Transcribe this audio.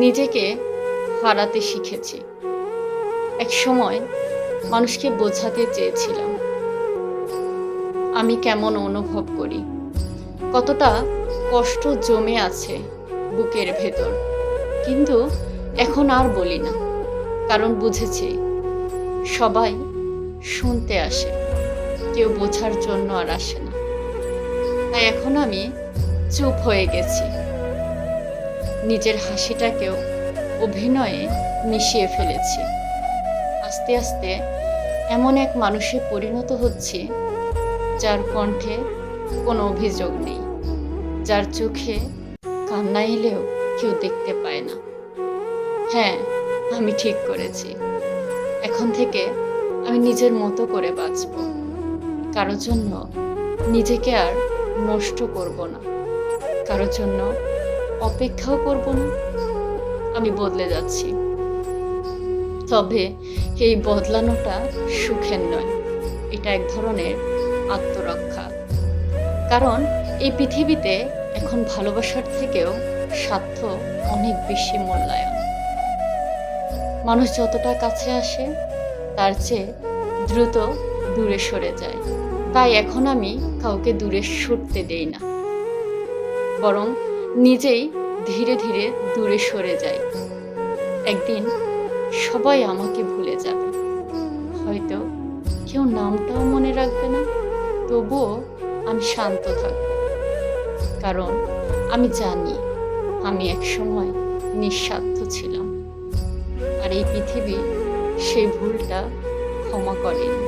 নিজেকে হারাতে শিখেছি। একসময় মানুষকে বোঝাতে চেয়েছিলাম আমি কেমন অনুভব করি, কতটা কষ্ট জমে আছে বুকের ভেতর। কিন্তু এখন আর বলি না, কারণ বুঝেছি সবাই শুনতে আসে, কেউ বোঝার জন্য আর আসে না। তাই এখন আমি চুপ হয়ে গেছি, নিজের হাসিটাকেও অভিনয়ে মিশিয়ে ফেলেছি। আস্তে আস্তে এমন এক মানুষে পরিণত হচ্ছি যার কণ্ঠে কোনো অভিযোগ নেই, যার চোখে কান্না এলেও কেউ দেখতে পায় না। হ্যাঁ, আমি ঠিক করেছি, এখন থেকে আমি নিজের মতো করে বাঁচব। কারোর জন্য নিজেকে আর নষ্ট করব না, কারোর জন্য অপেক্ষাও করব না। আমি বদলে যাচ্ছি, তবে এই বদলানোটা সুখের নয়, এটা এক ধরনের আত্মরক্ষা। কারণ এই পৃথিবীতে এখন ভালোবাসার থেকেও স্বার্থ অনেক বেশি মূল্যায়ন। মানুষ যতটা কাছে আসে তার চেয়ে দ্রুত দূরে সরে যায়। তাই এখন আমি কাউকে দূরে সরতে দেই না, বরং নিজেই ধীরে ধীরে দূরে সরে যাই। একদিন সবাই আমাকে ভুলে যাবে, হয়তো কেউ নামটাও মনে রাখবে না, তবুও আমি শান্ত থাকব। কারণ আমি জানি আমি একসময় নিঃস্বার্থ ছিলাম, আর এই পৃথিবী সেই ভুলটা ক্ষমা করেনি।